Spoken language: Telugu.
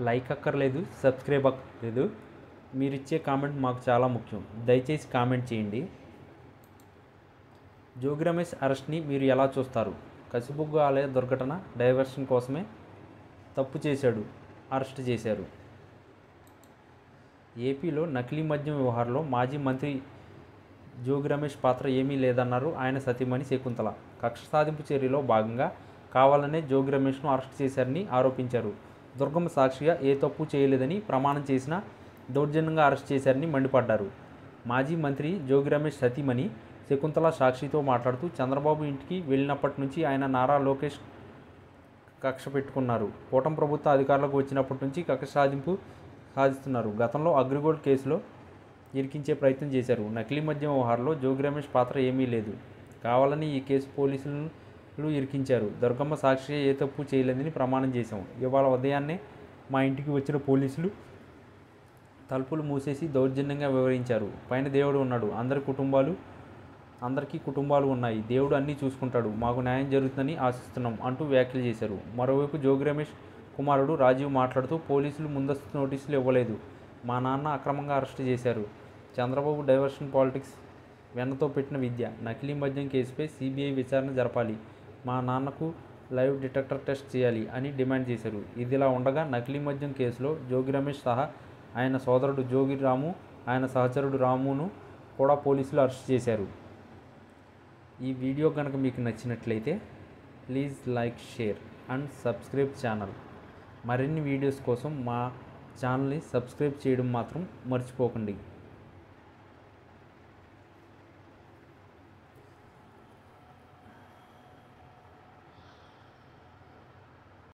లైక్ అక్కర్లేదు, సబ్స్క్రైబ్ అక్కర్లేదు. మీరిచ్చే కామెంట్ మాకు చాలా ముఖ్యం. దయచేసి కామెంట్ చేయండి. జోగి రమేష్ అరెస్ట్ని మీరు ఎలా చూస్తారు? కసిబుగ్గ ఆలయ దుర్ఘటన డైవర్షన్ కోసమే తప్పు చేశాడు, అరెస్ట్ చేశారు. ఏపీలో నకిలీ మద్యం వ్యవహారంలో మాజీ మంత్రి జోగి రమేష్ పాత్ర ఏమీ లేదన్నారు ఆయన సతీమణి శకుంతల. కక్ష సాధింపు చర్యలో భాగంగా కావాలనే జోగి రమేష్ను అరెస్ట్ చేశారని ఆరోపించారు. దుర్గమ్మ సాక్షిగా ఏ తప్పు చేయలేదని ప్రమాణం చేసినా దౌర్జన్యంగా అరెస్ట్ చేశారని మండిపడ్డారు. మాజీ మంత్రి జోగి రమేష్ సతీమణి శకుంతల సాక్షితో మాట్లాడుతూ చంద్రబాబు ఇంటికి వెళ్ళినప్పటి నుంచి ఆయన నారా లోకేష్ కక్ష పెట్టుకున్నారు. కూటమి ప్రభుత్వ అధికారంలోకి వచ్చినప్పటి నుంచి కక్ష సాధిస్తున్నారు. గతంలో అగ్రిగోల్డ్ కేసులో ఇరికించే ప్రయత్నం చేశారు. నకిలీ మద్యం వ్యవహారంలో జోగి రమేష్ పాత్ర ఏమీ లేదు. కావాలని ఈ కేసు పోలీసులు ఇరికించారు. దుర్గమ్మ సాక్షిగా ఏ తప్పు చేయలేదని ప్రమాణం చేశాం. ఇవాళ ఉదయాన్నే మా ఇంటికి వచ్చిన పోలీసులు తలుపులు మూసేసి దౌర్జన్యంగా వివరించారు. పైన దేవుడు ఉన్నాడు, అందరికీ కుటుంబాలు ఉన్నాయి, దేవుడు అన్నీ చూసుకుంటాడు, మాకు న్యాయం జరుగుతుందని ఆశిస్తున్నాం అంటూ వ్యాఖ్యలు చేశారు. మరోవైపు జోగి రమేష్ కుమారుడు రాజీవ్ మాట్లాడుతూ పోలీసులు ముందస్తు నోటీసులు ఇవ్వలేదు, మా నాన్న అక్రమంగా అరెస్టు చేశారు. చంద్రబాబు డైవర్షన్ పాలిటిక్స్ వెన్నతో పెట్టిన విద్య. నకిలీ మద్యం కేసుపై సిబిఐ విచారణ జరపాలి, మా నాన్నకు లైవ్ డిటెక్టర్ టెస్ట్ చేయాలి అని డిమాండ్ చేశారు. ఇదిలా ఉండగా నకిలీ మద్యం కేసులో జోగి రమేష్ సహా ఆయన సోదరుడు జోగి రాము, ఆయన సహచరుడు రామును కూడా పోలీసులు అరెస్ట్ చేశారు. ఈ వీడియో కనుక మీకు నచ్చినట్లయితే please like, share and subscribe channel. మరిన్ని వీడియోస్ కోసం మా ఛానల్ని సబ్స్క్రైబ్ చేయడం మాత్రం మర్చిపోకండి.